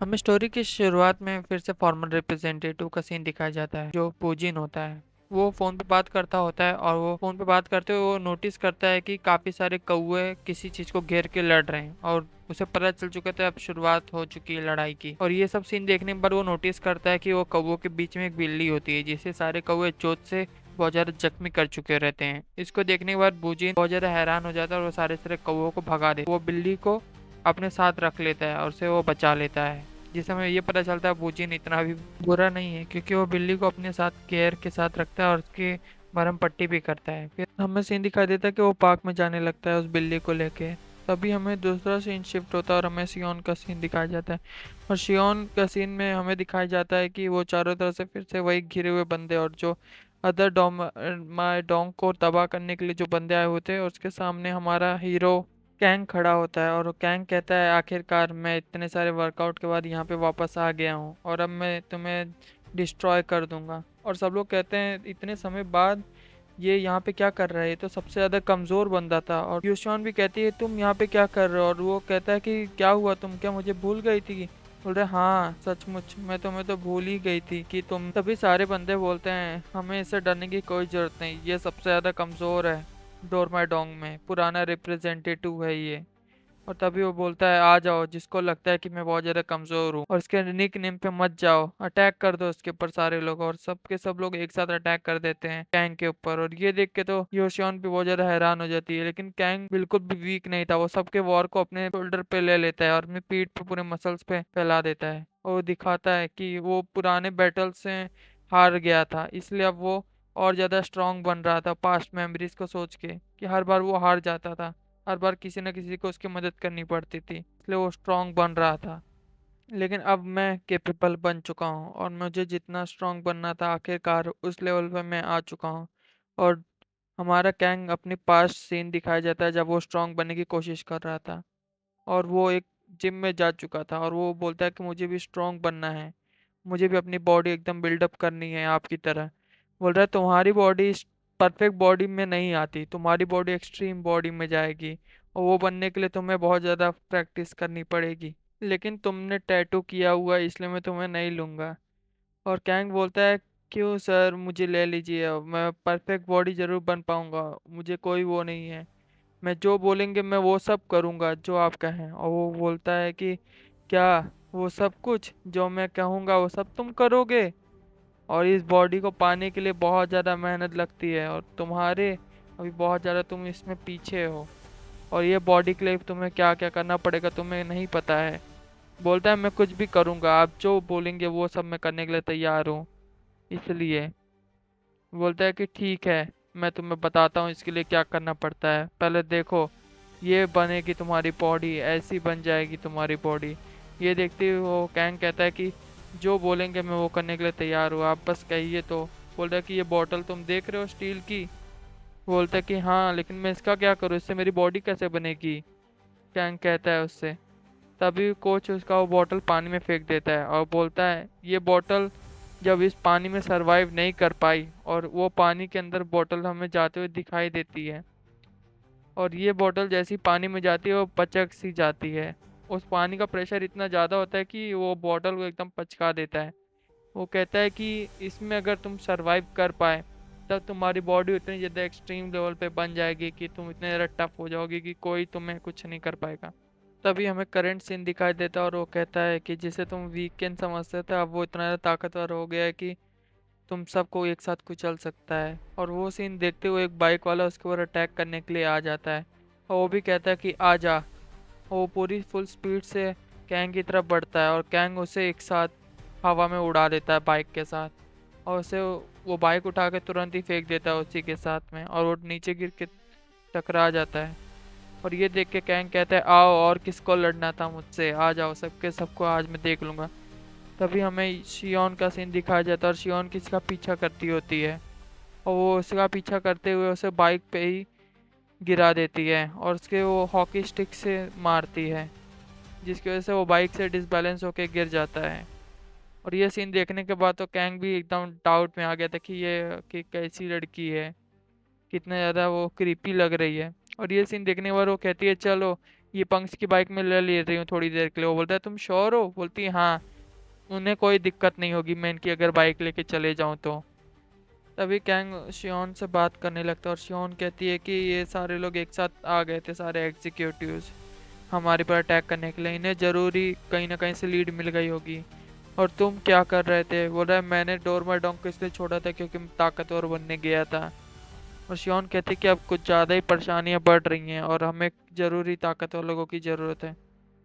हमें स्टोरी की शुरुआत में फिर से फॉर्मल रिप्रेजेंटेटिव का सीन दिखाया जाता है जो पूजिन होता है। वो फोन पे बात करता होता है और वो फोन पे बात करते हुए वो नोटिस करता है कि काफी सारे कौवे किसी चीज को घेर के लड़ रहे हैं और उसे पता चल चुका था अब शुरुआत हो चुकी है लड़ाई की। और ये सब सीन देखने के बाद वो नोटिस करता है कि वो कौवों के बीच में एक बिल्ली होती है जिसे सारे कौवे चोट से बहुत ज्यादा जख्मी कर चुके रहते हैं। इसको देखने के बाद बूजिन बहुत ज्यादा हैरान हो जाता है और वो सारे सारे कौवों को भगा दे, वो बिल्ली को अपने साथ रख लेता है और उसे वो बचा लेता है। जिस हमें ये पता चलता है बूजिन इतना भी बुरा नहीं है क्योंकि वो बिल्ली को अपने साथ केयर के साथ रखता है और उसकी मरहम पट्टी भी करता है। फिर हमें सीन दिखाई देता है कि वो पार्क में जाने लगता है उस बिल्ली को लेके। तभी हमें दूसरा सीन शिफ्ट होता है और हमें सियोन का सीन दिखाया जाता है। और सियोन का सीन में हमें दिखाया जाता है कि वो चारों तरफ से फिर से वही घिरे हुए बंदे और जो अदर डोंग को तबाह करने के लिए जो बंदे आए होते हैं, उसके सामने हमारा हीरो कैंग खड़ा होता है। और कैंग कहता है आखिरकार मैं इतने सारे वर्कआउट के बाद यहाँ पे वापस आ गया हूँ और अब मैं तुम्हें डिस्ट्रॉय कर दूंगा। और सब लोग कहते हैं इतने समय बाद ये यहाँ पे क्या कर रहा है, ये तो सबसे ज्यादा कमजोर बंदा था। और यूशॉन भी कहती है तुम यहाँ पे क्या कर रहे हो, और वो कहता है कि क्या हुआ, तुम क्या मुझे भूल गई थी। बोल रहे हाँ सचमुच मैं तुम्हें तो भूल ही गई थी कि तुम। तभी सारे बंदे बोलते हैं हमें इससे डरने की कोई जरूरत नहीं, ये सबसे ज्यादा कमजोर है डोरमाडोंग में, पुराना रिप्रेजेंटेटिव है ये। और तभी वो बोलता है आ जाओ, जिसको लगता है कि मैं बहुत ज्यादा कमजोर हूँ और इसके निक नेम पे मत जाओ, अटैक कर दो उसके ऊपर सारे लोग। और सब के सब लोग एक साथ अटैक कर देते हैं कैंग के ऊपर। और ये देख के तो योशियोन भी बहुत ज्यादा हैरान हो जाती है, लेकिन कैंग बिल्कुल भी वीक नहीं था, वो सबके वॉर को अपने शोल्डर पे ले लेता है और अपनी पीठ पे पूरे मसल्स पे फैला देता है। और वो दिखाता है कि वो पुराने बैटल से हार गया था, इसलिए अब वो और ज्यादा स्ट्रांग बन रहा था पास्ट मेमोरीज को सोच के कि हर बार वो हार जाता था, हर बार किसी न किसी को उसकी मदद करनी पड़ती थी, इसलिए वो स्ट्रांग बन रहा था। लेकिन अब मैं कैपेबल बन चुका हूँ और मुझे जितना स्ट्रांग बनना था आखिरकार उस लेवल पे मैं आ चुका हूँ। और हमारा कैंग अपनी पास्ट सीन दिखाया जाता है जब वो स्ट्रांग बनने की कोशिश कर रहा था और वो एक जिम में जा चुका था और वो बोलता है कि मुझे भी स्ट्रांग बनना है, मुझे भी अपनी बॉडी एकदम बिल्डअप करनी है आपकी तरह। बोल रहा है तुम्हारी बॉडी परफेक्ट बॉडी में नहीं आती, तुम्हारी बॉडी एक्सट्रीम बॉडी में जाएगी और वो बनने के लिए तुम्हें बहुत ज़्यादा प्रैक्टिस करनी पड़ेगी। लेकिन तुमने टैटू किया हुआ है इसलिए मैं तुम्हें नहीं लूँगा। और कैंग बोलता है क्यों सर, मुझे ले लीजिए, अब मैं परफेक्ट बॉडी जरूर बन पाऊंगा, मुझे कोई वो नहीं है, मैं जो बोलेंगे मैं वो सब करूंगा जो आप कहें। और वो बोलता है कि क्या वो सब कुछ जो मैं कहूँगा वो सब तुम करोगे, और इस बॉडी को पाने के लिए बहुत ज़्यादा मेहनत लगती है और तुम्हारे अभी बहुत ज़्यादा तुम इसमें पीछे हो, और ये बॉडी के लिए तुम्हें क्या क्या करना पड़ेगा तुम्हें नहीं पता है। बोलता है मैं कुछ भी करूँगा, आप जो बोलेंगे वो सब मैं करने के लिए तैयार हूँ। इसलिए बोलता है कि ठीक है, मैं तुम्हें बताता हूँ इसके लिए क्या करना पड़ता है, पहले देखो ये बनेगी तुम्हारी बॉडी, ऐसी बन जाएगी तुम्हारी बॉडी। ये देखते हुए वो कैंग कहता है कि जो बोलेंगे मैं वो करने के लिए तैयार हूँ, आप बस कहिए तो। बोलता है कि ये बॉटल तुम देख रहे हो स्टील की। बोलता है कि हाँ लेकिन मैं इसका क्या करूँ, इससे मेरी बॉडी कैसे बनेगी, कैंग कहता है उससे। तभी कोच उसका वो बोतल पानी में फेंक देता है और बोलता है ये बोतल जब इस पानी में सरवाइव नहीं कर पाई, और वो पानी के अंदर बोतल हमें जाते हुए दिखाई देती है, और ये बोतल जैसी पानी में जाती है वो पचक सी जाती है। उस पानी का प्रेशर इतना ज़्यादा होता है कि वो बोतल को एकदम पचका देता है। वो कहता है कि इसमें अगर तुम सरवाइव कर पाए तब तुम्हारी बॉडी उतनी ज़्यादा एक्सट्रीम लेवल पे बन जाएगी कि तुम इतने ज़्यादा टफ हो जाओगे कि कोई तुम्हें कुछ नहीं कर पाएगा। तभी हमें करंट सीन दिखाई देता है और वो कहता है कि जिसे तुम वीकेंड समझते थे अब वो इतना ज़्यादा ताकतवर हो गया है कि तुम सबको एक साथ कुचल सकता है। और वो सीन देखते हुए एक बाइक वाला उसके ऊपर अटैक करने के लिए आ जाता है और वो भी कहता है कि आ जा। और वो पूरी फुल स्पीड से कैंग की तरफ बढ़ता है और कैंग उसे एक साथ हवा में उड़ा देता है बाइक के साथ, और उसे वो बाइक उठा के तुरंत ही फेंक देता है उसी के साथ में, और वो नीचे गिर के टकरा जाता है। और ये देख के कैंग कहता है आओ, और किसको लड़ना था मुझसे, आ जाओ, सबके सबको आज मैं देख लूंगा। तभी हमें शियोन का सीन दिखाया जाता है और शियोन किसी का पीछा करती होती है और वो उसका पीछा करते हुए उसे बाइक पे ही गिरा देती है और उसके वो हॉकी स्टिक से मारती है, जिसकी वजह से वो बाइक से डिसबैलेंस होकर गिर जाता है। और ये सीन देखने के बाद तो कैंग भी एकदम डाउट में आ गया था कि ये कि कैसी लड़की है, कितना ज़्यादा वो क्रीपी लग रही है। और ये सीन देखने के बाद वो कहती है चलो ये पंक्स की बाइक में ले रही हूँ थोड़ी देर के लिए। वो बोलता है तुम श्योर हो? बोलती है हाँ, उन्हें कोई दिक्कत नहीं होगी मैं इनकी अगर बाइक लेके चले जाऊँ तो। तभी कैंग शियोन से बात करने लगता है और शियोन कहती है कि ये सारे लोग एक साथ आ गए थे, सारे एग्जीक्यूटिव्स हमारे पर अटैक करने के लिए, इन्हें जरूरी कहीं ना कहीं से लीड मिल गई होगी। और तुम क्या कर रहे थे? बोल रहा है मैंने डोरमाडोंग को इसलिए छोड़ा था क्योंकि मैं ताकतवर बनने गया था। और शियोन कहती कि अब कुछ ज़्यादा ही परेशानियां बढ़ रही हैं और हमें जरूरी ताकतवर लोगों की ज़रूरत है।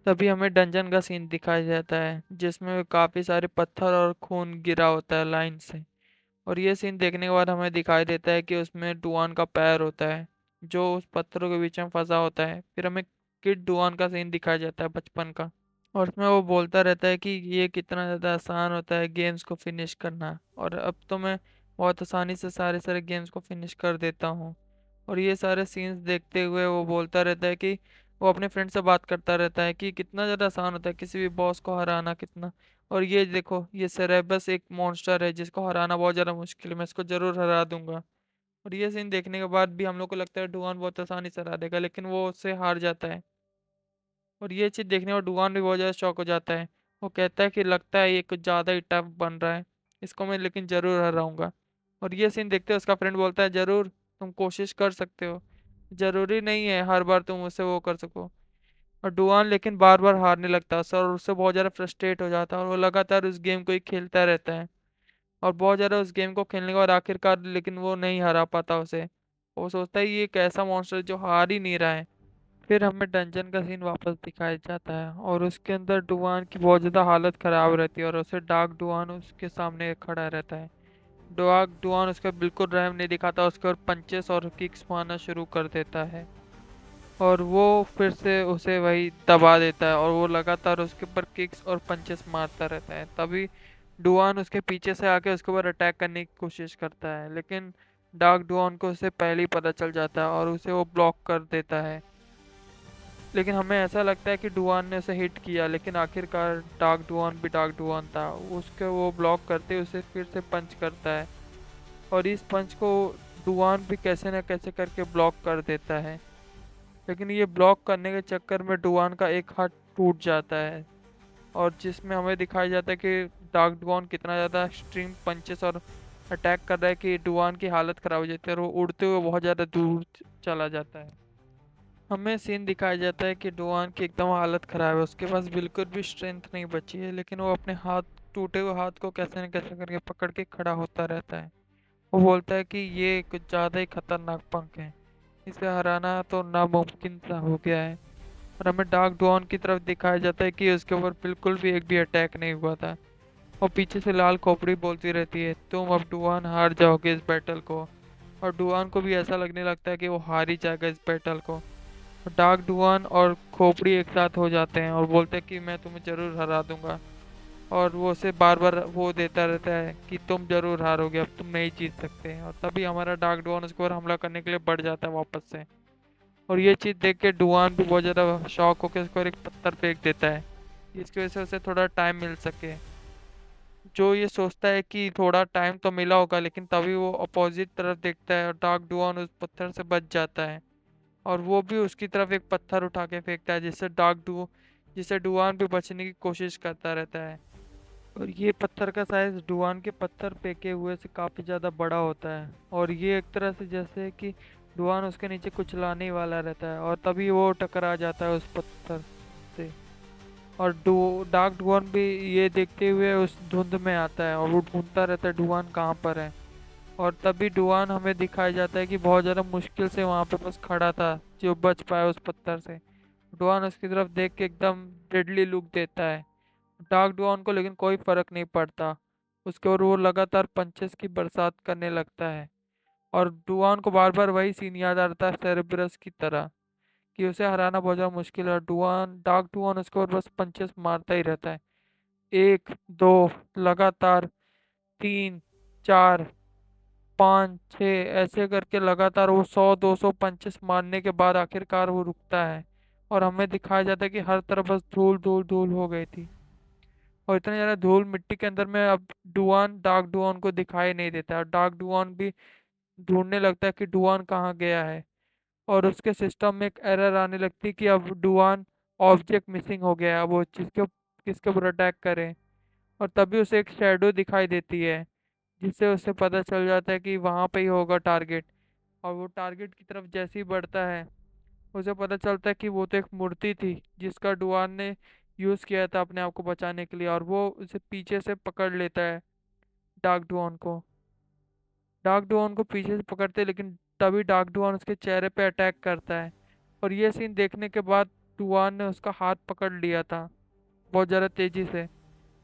तभी हमें डंजन का सीन दिखाया जाता है जिसमें काफ़ी सारे पत्थर और खून गिरा होता है लाइन से। और ये सीन देखने के बाद हमें दिखाई देता है कि उसमें डुआन का पैर होता है जो उस पत्थरों के बीच में फंसा होता है। फिर हमें किड डुआन का सीन दिखाया जाता है बचपन का, और उसमें वो बोलता रहता है कि ये कितना ज़्यादा आसान होता है गेम्स को फिनिश करना, और अब तो मैं बहुत आसानी से सारे सारे गेम्स को फिनिश कर देता हूँ। और ये सारे सीन्स देखते हुए वो बोलता रहता है कि वो अपने फ्रेंड से बात करता रहता है कि कितना ज़्यादा आसान होता है किसी भी बॉस को हराना कितना। और ये देखो ये सेरेबस एक मॉन्स्टर है जिसको हराना बहुत ज़्यादा मुश्किल है, मैं इसको ज़रूर हरा दूंगा। और ये सीन देखने के बाद भी हम लोग को लगता है डुआन बहुत आसानी से हरा देगा, लेकिन वो उससे हार जाता है। और ये चीज़ देखने पर डुआन भी बहुत ज़्यादा शॉक हो जाता है। वो कहता है कि लगता है ये कुछ ज़्यादा ही टफ बन रहा है, इसको मैं लेकिन ज़रूर हराऊंगा। और ये सीन देखते हुए उसका फ्रेंड बोलता है ज़रूर, तुम कोशिश कर सकते हो, ज़रूरी नहीं है हर बार तुम उससे वो कर सको। और डुआन लेकिन बार बार हारने लगता है सर, और उससे बहुत ज़्यादा फ्रस्ट्रेट हो जाता है और वो लगातार उस गेम को ही खेलता रहता है। और बहुत ज़्यादा उस गेम को खेलने के बाद आखिरकार लेकिन वो नहीं हरा पाता उसे। वो सोचता है ये एक ऐसा मॉन्स्टर जो हार ही नहीं रहा है। फिर हमें डंजन का सीन वापस दिखाया जाता है और उसके अंदर डुआन की बहुत ज़्यादा हालत ख़राब रहती है और उसे डार्क डुआन उसके सामने खड़ा रहता है। डार्क डुआन उसका बिल्कुल रहम नहीं दिखाता, उसके और पंचेस और किक्स मारना शुरू कर देता है और वो फिर से उसे वही दबा देता है और वो लगातार उसके ऊपर किक्स और पंचेस मारता रहता है। तभी डुआन उसके पीछे से आके उसके ऊपर अटैक करने की कोशिश करता है, लेकिन डार्क डुआन को उसे पहले ही पता चल जाता है और उसे वो ब्लॉक कर देता है। लेकिन हमें ऐसा लगता है कि डुआन ने उसे हिट किया, लेकिन आखिरकार डार्क डुआन भी डार्क डुआन था, उसके वो ब्लॉक करते उसे फिर से पंच करता है। और इस पंच को डुआन भी कैसे न कैसे करके ब्लॉक कर देता है, लेकिन ये ब्लॉक करने के चक्कर में डुआन का एक हाथ टूट जाता है। और जिसमें हमें दिखाया जाता है कि डार्क डुआन कितना ज़्यादा एक्सट्रीम पंचेस और अटैक कर रहा है कि डुआन की हालत ख़राब हो जाती है और वो उड़ते हुए बहुत ज़्यादा दूर चला जाता है। हमें सीन दिखाया जाता है कि डुआन की एकदम हालत ख़राब है, उसके पास बिल्कुल भी स्ट्रेंथ नहीं बची है, लेकिन वो अपने हाथ, टूटे हुए हाथ को कैसे न कैसे करके पकड़ के खड़ा होता रहता है। वो बोलता है कि ये कुछ ज़्यादा ही खतरनाक पंख है, इसे हराना तो नामुमकिन सा हो गया है। और हमें डार्क डॉन की तरफ दिखाया जाता है कि उसके ऊपर बिल्कुल भी एक भी अटैक नहीं हुआ था। और पीछे से लाल खोपड़ी बोलती रहती है तुम अब डुआन हार जाओगे इस बैटल को। और डुआन को भी ऐसा लगने लगता है कि वो हार ही जाएगा इस बैटल को। डार्क डुआन और खोपड़ी एक साथ हो जाते हैं और बोलते हैं कि मैं तुम्हें जरूर हरा दूंगा। और वो उसे बार बार वो देता रहता है कि तुम जरूर हारोगे, अब तुम नहीं जीत सकते। और तभी हमारा डार्क डुआन उसके ऊपर हमला करने के लिए बढ़ जाता है वापस से। और ये चीज़ देख के डुआन भी बहुत ज़्यादा शॉक होकर उसको एक पत्थर फेंक देता है, जिसकी वजह से उसे थोड़ा टाइम मिल सके। जो ये सोचता है कि थोड़ा टाइम तो मिला होगा, लेकिन तभी वो अपोजिट तरफ देखता है और डार्क डुआन उस पत्थर से बच जाता है। और वो भी उसकी तरफ एक पत्थर उठा के फेंकता है जिससे डुआन भी बचने की कोशिश करता रहता है। और ये पत्थर का साइज डुआन के पत्थर फेंके हुए से काफ़ी ज़्यादा बड़ा होता है और ये एक तरह से जैसे कि डुआन उसके नीचे कुचलाने ही वाला रहता है, और तभी वो टकरा जाता है उस पत्थर से। और डार्क डुआन भी ये देखते हुए उस धुंध में आता है और वो ढूंढता रहता है डुआन कहाँ पर है। और तभी डुआन हमें दिखाया जाता है कि बहुत ज़्यादा मुश्किल से वहाँ पे बस खड़ा था जो बच पाया उस पत्थर से। डुआन उसकी तरफ देख के एकदम डेडली लुक देता है डार्क डुआन को, लेकिन कोई फर्क नहीं पड़ता उसके, और वो लगातार पंचेस की बरसात करने लगता है। और डुआन को बार बार वही सीन याद आता है सेरेब्रस की तरह कि उसे हराना बहुत ज़्यादा मुश्किल है। डार्क डुआन उसके ऊपर बस पंचेस मारता ही रहता है, एक दो लगातार, तीन, चार, पाँच, छः, ऐसे करके लगातार वो 100-200 पंचेस मारने के बाद आखिरकार वो रुकता है। और हमें दिखाया जाता है कि हर तरफ बस धूल धूल धूल हो गई थी, और इतना ज़्यादा धूल मिट्टी के अंदर में अब डुआन डार्क डुआन को दिखाई नहीं देता, और डार्क डुआन भी ढूंढने लगता है कि डुआन कहाँ गया है। और उसके सिस्टम में एक एरर आने लगती है कि अब डुआन ऑब्जेक्ट मिसिंग हो गया है, अब वो किसके ऊपर अटैक करें। और तभी उसे एक शेडो दिखाई देती है, जिससे उसे पता चल जाता है कि वहाँ पे ही होगा टारगेट। और वो टारगेट की तरफ जैसे ही बढ़ता है, उसे पता चलता है कि वो तो एक मूर्ति थी जिसका डुआन ने यूज़ किया था अपने आप को बचाने के लिए, और वो उसे पीछे से पकड़ लेता है, डार्क डुआन को। डार्क डुआन को पीछे से पकड़ते, लेकिन तभी डार्क डुआन उसके चेहरे पे अटैक करता है। और ये सीन देखने के बाद डुआन ने उसका हाथ पकड़ लिया था बहुत ज़्यादा तेजी से,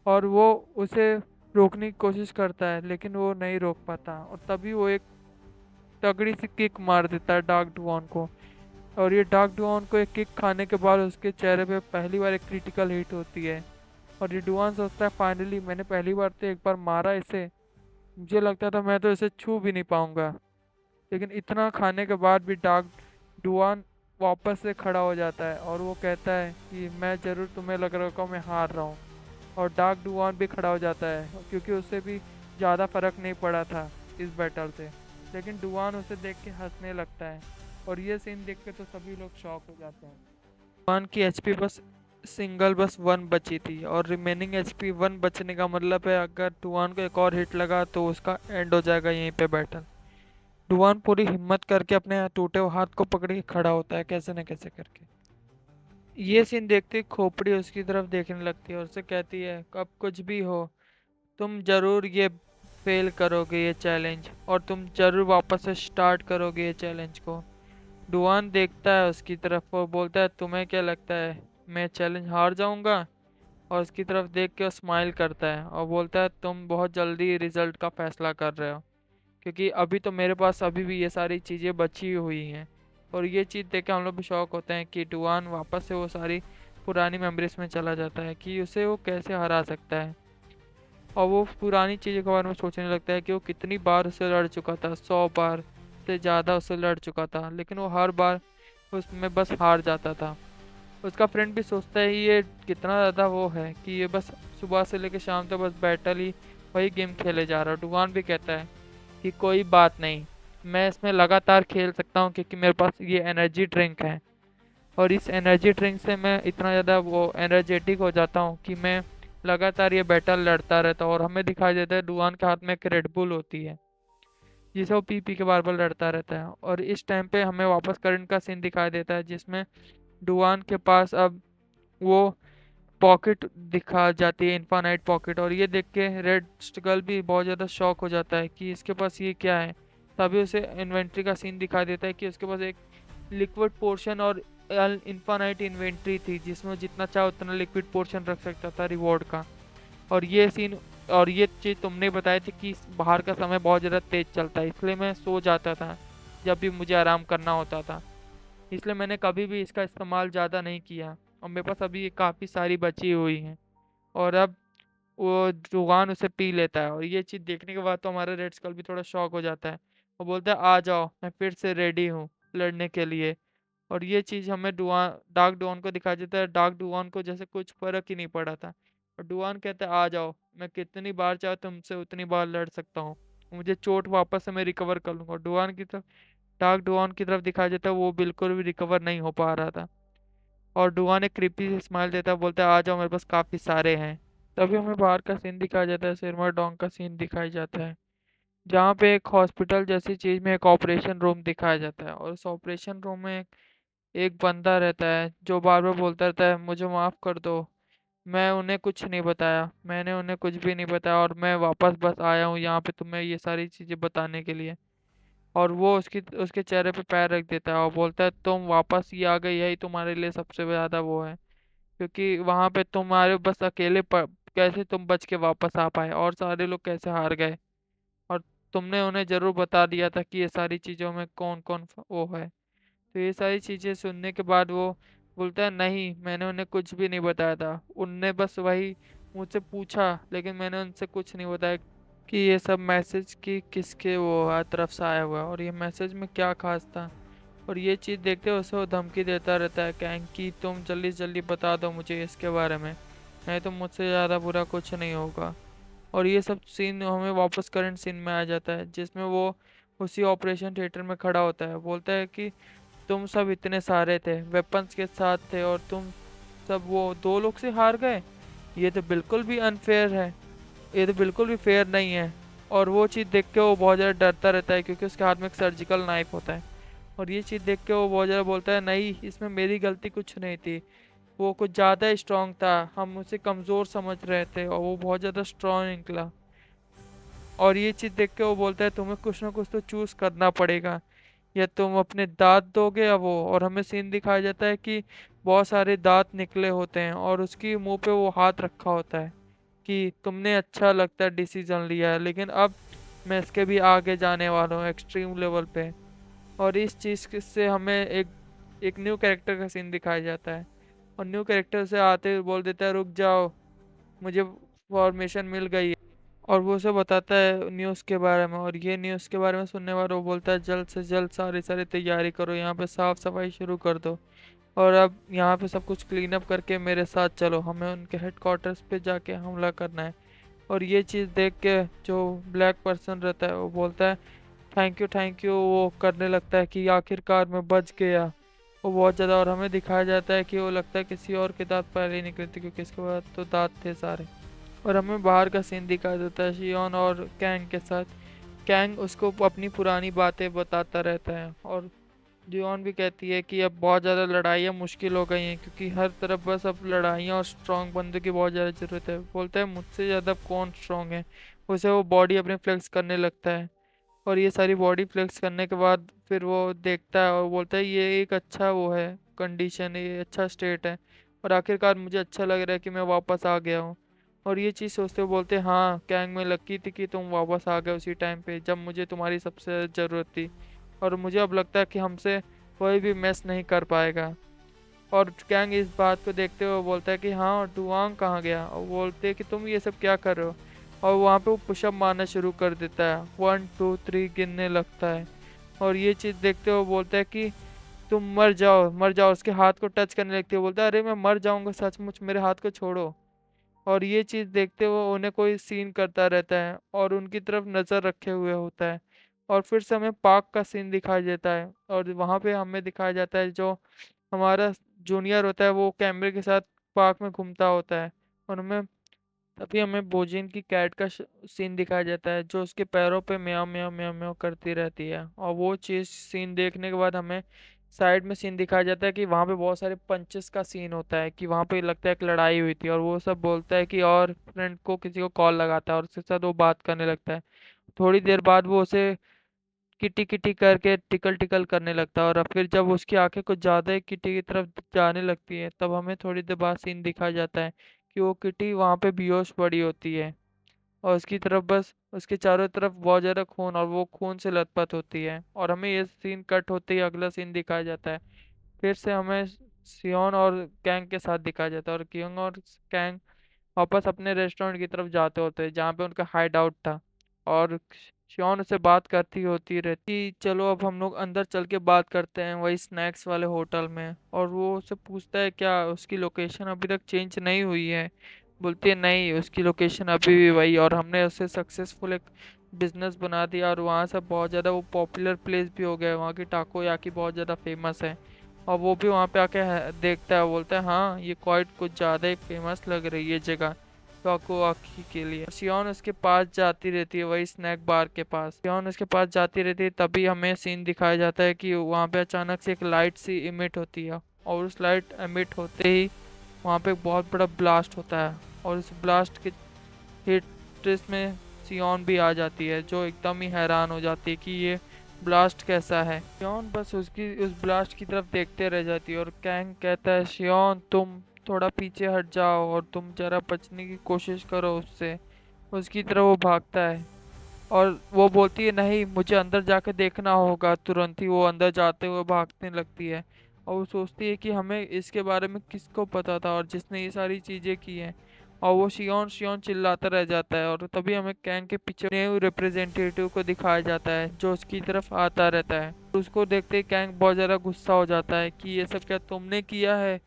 और वो उसे रोकने की कोशिश करता है, लेकिन वो नहीं रोक पाता। और तभी वो एक तगड़ी सी किक मार देता है डार्क डुआन को। और ये डार्क डुआन को एक किक खाने के बाद उसके चेहरे पे पहली बार एक क्रिटिकल हिट होती है। और ये डुआन सोचता है फाइनली मैंने पहली बार तो एक बार मारा इसे, मुझे लगता था मैं तो इसे छू भी नहीं पाऊंगा। लेकिन इतना खाने के बाद भी डार्क डुआन वापस से खड़ा हो जाता है, और वो कहता है कि मैं ज़रूर, तुम्हें लग रहा होगा मैं हार रहा हूँ। और डार्क डुआन भी खड़ा हो जाता है, क्योंकि उसे भी ज़्यादा फर्क नहीं पड़ा था इस बैटल से। लेकिन डुआन उसे देख के हंसने लगता है, और ये सीन देख के तो सभी लोग शॉक हो जाते हैं। डुआन की एचपी बस 1 बची थी, और रिमेनिंग एचपी 1 बचने का मतलब है अगर डुआन को एक और हिट लगा तो उसका एंड हो जाएगा यहीं पे बैटल। डुआन पूरी हिम्मत करके अपने टूटे हुए हाथ को पकड़ के खड़ा होता है कैसे न कैसे करके। ये सीन देखते ही खोपड़ी उसकी तरफ देखने लगती है और उसे कहती है अब कुछ भी हो, तुम जरूर ये फेल करोगे ये चैलेंज, और तुम जरूर वापस से स्टार्ट करोगे ये चैलेंज को। डुआन देखता है उसकी तरफ और बोलता है तुम्हें क्या लगता है मैं चैलेंज हार जाऊंगा? और उसकी तरफ देख के वो स्माइल करता है और बोलता है तुम बहुत जल्दी रिजल्ट का फैसला कर रहे हो, क्योंकि अभी तो मेरे पास अभी भी ये सारी चीज़ें बची हुई हैं। और ये चीज़ देख के हम लोग भी शौक होते हैं कि डुआन वापस से वो सारी पुरानी मेमोरीज में चला जाता है कि उसे वो कैसे हरा सकता है। और वो पुरानी चीज़ों के बारे में सोचने लगता है कि वो कितनी बार उससे लड़ चुका था, 100 बार से ज़्यादा उससे लड़ चुका था, लेकिन वो हर बार उसमें बस हार जाता था। उसका फ्रेंड भी सोचता है ये कितना ज़्यादा वो है कि ये बस सुबह से लेकर शाम तक बस बैटल ही वही गेम खेले जा रहा है। डुआन भी कहता है कि कोई बात नहीं, मैं इसमें लगातार खेल सकता हूँ क्योंकि मेरे पास ये एनर्जी ड्रिंक है, और इस एनर्जी ड्रिंक से मैं इतना ज़्यादा वो एनर्जेटिक हो जाता हूँ कि मैं लगातार ये बैटल लड़ता रहता हूँ। और हमें दिखाई देता है डुआन के हाथ में एक रेड बुल होती है, जिसे वो पी पी के बार बार लड़ता रहता है। और इस टाइम पे हमें वापस करंट का सीन दिखाई देता है, जिसमें डुआन के पास अब वो पॉकेट दिखा जाती है, इन्फानाइट पॉकेट। और ये देख के रेड स्कल भी बहुत ज़्यादा शॉक हो जाता है कि इसके पास ये क्या है। तभी उसे इन्वेंट्री का सीन दिखा देता है कि उसके पास एक लिक्विड पोर्शन और इन्फानाइट इन्वेंट्री थी, जिसमें वो जितना चाहे उतना लिक्विड पोर्शन रख सकता था रिवॉर्ड का। और ये सीन और ये चीज़ तुमने बताई थी कि बाहर का समय बहुत ज़्यादा तेज चलता है, इसलिए मैं सो जाता था जब भी मुझे आराम करना होता था, इसलिए मैंने कभी भी इसका इस्तेमाल ज़्यादा नहीं किया। और मेरे पास अभी ये काफ़ी सारी बची हुई हैं। और अब वो जुबान उसे पी लेता है, और ये चीज़ देखने के बाद तो हमारा रेड स्कल भी थोड़ा शॉक हो जाता है। वो बोलता है आ जाओ, मैं फिर से रेडी हूँ लड़ने के लिए। और ये चीज़ हमें डार्क डुआन को दिखा देता है। डार्क डुआन को जैसे कुछ फर्क ही नहीं पड़ा था। और डुआन कहता है आ जाओ, मैं कितनी बार चाहे तुमसे उतनी बार लड़ सकता हूँ, मुझे चोट वापस से मैं रिकवर कर लूंगा। डुआन की तरफ डार्क डुआन की तरफ दिखाया जाता है, वो बिल्कुल भी रिकवर नहीं हो पा रहा था। और डुआन एक क्रीपी से स्माइल देता है, बोलता है आ जाओ मेरे पास काफ़ी सारे हैं। तभी हमें बाहर का सीन दिखाया जाता है, सिरमा डोंग का सीन दिखाया जाता है, जहाँ पे एक हॉस्पिटल जैसी चीज़ में एक ऑपरेशन रूम दिखाया जाता है। और उस ऑपरेशन रूम में एक बंदा रहता है जो बार बार बोलता रहता है मुझे माफ़ कर दो, मैं उन्हें कुछ नहीं बताया, मैंने उन्हें कुछ भी नहीं बताया, और मैं वापस बस आया हूँ यहाँ पे तुम्हें ये सारी चीज़ें बताने के लिए। और वो उसके चेहरे पे पैर रख देता है और बोलता है तुम वापस ही आ गई, यही तुम्हारे लिए सबसे ज़्यादा वो है, क्योंकि वहाँ पे तुम्हारे बस कैसे तुम बच के वापस आ पाए और सारे लोग कैसे हार गए, और तुमने उन्हें ज़रूर बता दिया था कि ये सारी चीज़ों में कौन कौन वो है। तो ये सारी चीज़ें सुनने के बाद वो बोलता है नहीं, मैंने उन्हें कुछ भी नहीं बताया था, उनने बस वही मुझसे पूछा, लेकिन मैंने उनसे कुछ नहीं बताया कि ये सब मैसेज की किसके वो तरफ से आया हुआ है, और ये मैसेज में क्या खास था। और ये चीज़ देखते हुए उसे वो धमकी देता रहता है कि तुम जल्दी से जल्दी बता दो मुझे इसके बारे में, नहीं तो मुझसे ज़्यादा बुरा कुछ नहीं होगा। और ये सब सीन हमें वापस करंट सीन में आ जाता है, जिसमें वो उसी ऑपरेशन थिएटर में खड़ा होता है, बोलता है कि तुम सब इतने सारे थे, वेपन्स के साथ थे, और तुम सब वो 2 लोग से हार गए। ये तो बिल्कुल भी अनफेयर है, ये तो बिल्कुल भी फेयर नहीं है। और वो चीज़ देख के वो बहुत ज़्यादा डरता रहता है, क्योंकि उसके हाथ में एक सर्जिकल नाइफ होता है। और ये चीज़ देख के वो बहुत ज़्यादा बोलता है, नहीं, इसमें मेरी गलती कुछ नहीं थी, वो कुछ ज़्यादा स्ट्रांग था, हम उसे कमज़ोर समझ रहे थे और वो बहुत ज़्यादा स्ट्रांग निकला। और ये चीज़ देख के वो बोलता है, तुम्हें कुछ ना कुछ तो चूज़ करना पड़ेगा, या तुम अपने दांत दोगे या वो। और हमें सीन दिखाया जाता है कि बहुत सारे दांत निकले होते हैं और उसकी मुंह पे वो हाथ रखा होता है कि तुमने अच्छा लगता है डिसीजन लिया है, लेकिन अब मैं इसके भी आगे जाने वाला हूँ एक्सट्रीम लेवल पे। और इस चीज़ से हमें एक एक न्यू कैरेक्टर का सीन दिखाया जाता है, और न्यू कैरेक्टर से आते हुए बोल देता है, रुक जाओ, मुझे फॉर्मेशन मिल गई है। और वो उसे बताता है न्यूज़ के बारे में, और ये न्यूज़ के बारे में सुनने वाला वो बोलता है, जल्द से जल्द सारी सारी तैयारी करो, यहाँ पे साफ सफाई शुरू कर दो, और अब यहाँ पे सब कुछ क्लीन अप करके मेरे साथ चलो, हमें उनके हेडक्वार्टर्स पे जाके हमला करना है। और ये चीज़ देख के जो ब्लैक पर्सन रहता है वो बोलता है, थैंक यू, वो करने लगता है कि आखिरकार मैं बच गया। वो बहुत ज़्यादा, और हमें दिखाया जाता है कि वो लगता है किसी और के दांत पहले ही निकले थे, क्योंकि इसके बाद तो दांत थे सारे। और हमें बाहर का सीन दिखाया देता है शियोन और कैंग के साथ। कैंग उसको अपनी पुरानी बातें बताता रहता है, और जियोन भी कहती है कि अब बहुत ज़्यादा लड़ाइयाँ मुश्किल हो गई हैं, क्योंकि हर तरफ बस अब लड़ाइयाँ और स्ट्रॉन्ग बंदों की बहुत ज़्यादा ज़रूरत है। बोलता है, मुझसे ज़्यादा कौन स्ट्रॉन्ग है। उसे वो बॉडी अपनी फ्लेक्स करने लगता है, और ये सारी बॉडी फ्लेक्स करने के बाद फिर वो देखता है और बोलता है, ये एक अच्छा वो है कंडीशन, ये अच्छा स्टेट है, और आखिरकार मुझे अच्छा लग रहा है कि मैं वापस आ गया हूँ। और ये चीज़ सोचते हुए बोलते हैं, हाँ कैंग, में लकी थी कि तुम वापस आ गए उसी टाइम पे जब मुझे तुम्हारी सबसे ज़रूरत थी, और मुझे अब लगता है कि हमसे कोई भी मैस नहीं कर पाएगा। और कैंग इस बात को देखते हुए बोलता है कि हाँ, डुआंग कहाँ गया। और बोलते हैं कि तुम ये सब क्या कर रहे हो। और वहाँ पे वो पुशअप मारना शुरू कर देता है, 1 2 3 गिनने लगता है। और ये चीज़ देखते हुए बोलता है कि तुम मर जाओ, मर जाओ। उसके हाथ को टच करने लगती है, बोलता है, अरे मैं मर जाऊंगा सचमुच, मेरे हाथ को छोड़ो। और ये चीज़ देखते हुए उन्हें कोई सीन करता रहता है और उनकी तरफ नज़र रखे हुए होता है। और फिर से हमें पार्क का सीन दिखाई देता है, और वहाँ पे हमें दिखाया जाता है जो हमारा जूनियर होता है वो कैमरे के साथ पार्क में घूमता होता है। और हमें तभी हमें बोजिन की कैट का सीन दिखाया जाता है, जो उसके पैरों पे म्याऊं म्याऊं म्याऊं म्याऊं करती रहती है। और वो चीज़ सीन देखने के बाद हमें साइड में सीन दिखाया जाता है कि वहाँ पे बहुत सारे पंचेस का सीन होता है, कि वहाँ पे लगता है एक लड़ाई हुई थी, और वो सब बोलता है कि, और फ्रेंड को किसी को कॉल लगाता है और उसके साथ वो बात करने लगता है। थोड़ी देर बाद वो उसे किटी किटी करके टिकल टिकल करने लगता है, और अब फिर जब उसकी आंखें कुछ ज़्यादा ही किटी की तरफ जाने लगती है, तब हमें थोड़ी देर बाद सीन दिखाया जाता है कि वो किटी वहाँ पे बेहोश पड़ी होती है, और उसकी तरफ बस उसके चारों तरफ बहुत ज़्यादा खून, और वो खून से लथपथ होती है। और हमें ये सीन कट होते ही अगला सीन दिखाया जाता है। फिर से हमें सियोन और कैंग के साथ दिखाया जाता है, और कियोंग और कैंग वापस अपने रेस्टोरेंट की तरफ जाते होते हैं जहाँ पे उनका हाइड आउट था। और शियोन उससे बात करती होती रहती, चलो अब हम लोग अंदर चल के बात करते हैं वही स्नैक्स वाले होटल में। और वो उससे पूछता है क्या उसकी लोकेशन अभी तक चेंज नहीं हुई है। बोलती है, नहीं, उसकी लोकेशन अभी भी वही, और हमने उसे सक्सेसफुल एक बिजनेस बना दिया, और वहाँ से बहुत ज़्यादा वो पॉपुलर प्लेस भी हो गया है, वहाँ की टाको याकी बहुत ज़्यादा फेमस है। और वो भी वहाँ पे आके देखता है, बोलता है, हाँ ये क्वाइट कुछ ज़्यादा ही फेमस लग रही है जगह टाको याकी के लिए। सियोन उसके पास जाती रहती है वही स्नैक बार के पास, सियोन उसके पास जाती रहती है, तभी हमें सीन दिखाया जाता है कि वहाँ पे अचानक से एक लाइट सी इमिट होती है, और उस लाइट इमिट होते ही वहाँ पे एक बहुत बड़ा ब्लास्ट होता है। और उस ब्लास्ट के हिट में सियोन भी आ जाती है, जो एकदम ही हैरान हो जाती है कि ये ब्लास्ट कैसा है। सियोन बस उसकी उस ब्लास्ट की तरफ देखते रह जाती है, और कैंग कहता है, सियोन तुम थोड़ा पीछे हट जाओ और तुम जरा बचने की कोशिश करो उससे। उसकी तरफ वो भागता है, और वो बोलती है, नहीं, मुझे अंदर जाकर देखना होगा। तुरंत ही वो अंदर जाते हुए भागने लगती है, और वो सोचती है कि हमें इसके बारे में किसको पता था और जिसने ये सारी चीज़ें की हैं। और वो शियोन शियोन चिल्लाता रह जाता है, और तभी हमें कैंग के पीछे न्यू रिप्रेजेंटेटिव को दिखाया जाता है जो उसकी तरफ आता रहता है। उसको देखते ही कैंग बहुत ज़्यादा गुस्सा हो जाता है कि ये सब क्या तुमने किया है।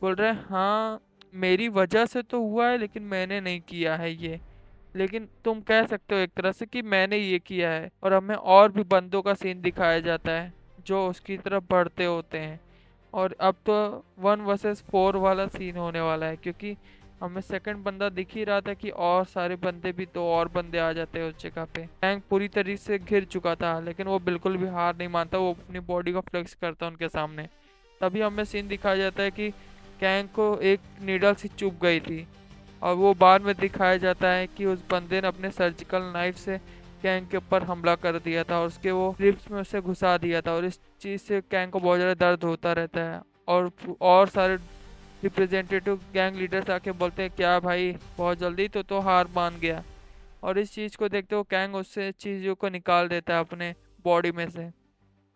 बोल रहे हैं, हाँ मेरी वजह से तो हुआ है, लेकिन मैंने नहीं किया है ये। लेकिन तुम कह सकते हो एक तरह से कि मैंने ये किया है। और हमें और भी बंदों का सीन दिखाया जाता है जो उसकी तरफ बढ़ते होते हैं। और अब तो 1 वर्सेस 4 वाला सीन होने वाला है, क्योंकि हमें सेकंड बंदा दिख ही रहा था कि और सारे बंदे भी, तो और बंदे आ जाते हैं उस जगह पे। टैंक पूरी तरीके से घिर चुका था, लेकिन वो बिल्कुल भी हार नहीं मानता, वो अपनी बॉडी को फ्लेक्स करता उनके सामने। तभी हमें सीन दिखाया जाता है कि कैंग को एक नीडल से चुभ गई थी, और वो बाद में दिखाया जाता है कि उस बंदे ने अपने सर्जिकल नाइफ से कैंग के ऊपर हमला कर दिया था और उसके वो रिब्स में उसे घुसा दिया था, और इस चीज़ से कैंग को बहुत ज़्यादा दर्द होता रहता है। और सारे रिप्रेजेंटेटिव गैंग लीडर्स आके बोलते हैं, क्या भाई बहुत जल्दी तो हार मान गया। और इस चीज़ को देखते हुए कैंग उससे चीज़ों को निकाल देता है अपने बॉडी में से,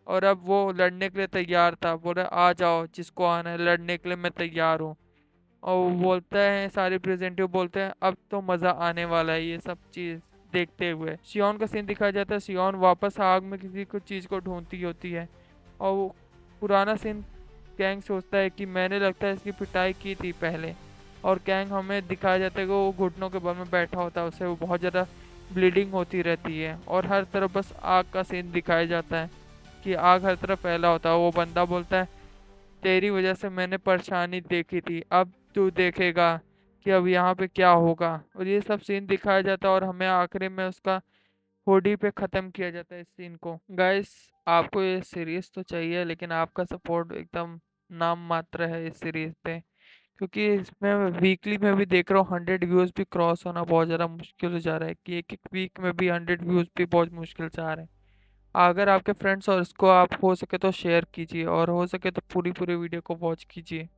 और अब वो लड़ने के लिए तैयार था। बोले आ जाओ, जिसको आना है लड़ने के लिए मैं तैयार हूँ। और वो बोलता है, सारे प्रेजेंटिव बोलते हैं अब तो मज़ा आने वाला है ये सब चीज़ देखते हुए। सियोन का सीन दिखाया जाता है, सियोन वापस आग में किसी को चीज़ को ढूंढती होती है, और वो पुराना सीन कैंग सोचता है कि मैंने लगता है इसकी पिटाई की थी पहले। और कैंग हमें दिखाया जाता है कि वो घुटनों के बल में बैठा होता है, उससे वो बहुत ज़्यादा ब्लीडिंग होती रहती है, और हर तरफ बस आग का सीन दिखाया जाता है कि आग हर तरफ फैला होता है। वो बंदा बोलता है, तेरी वजह से मैंने परेशानी देखी थी, अब तू देखेगा कि अब यहाँ पे क्या होगा। और ये सब सीन दिखाया जाता है, और हमें आखिरी में उसका होडी पे ख़त्म किया जाता है इस सीन को। गाइस, आपको ये सीरीज़ तो चाहिए, लेकिन आपका सपोर्ट एकदम नाम मात्र है इस सीरीज़ पे, क्योंकि इसमें वीकली में भी देख रहा हूँ 100 व्यूज़ भी क्रॉस होना बहुत ज़्यादा मुश्किल हो जा रहा है, कि एक एक वीक में भी 100 व्यूज़ भी बहुत मुश्किल से आ रहे हैं। अगर आपके फ्रेंड्स और इसको आप हो सके तो शेयर कीजिए, और हो सके तो पूरी पूरी वीडियो को वॉच कीजिए।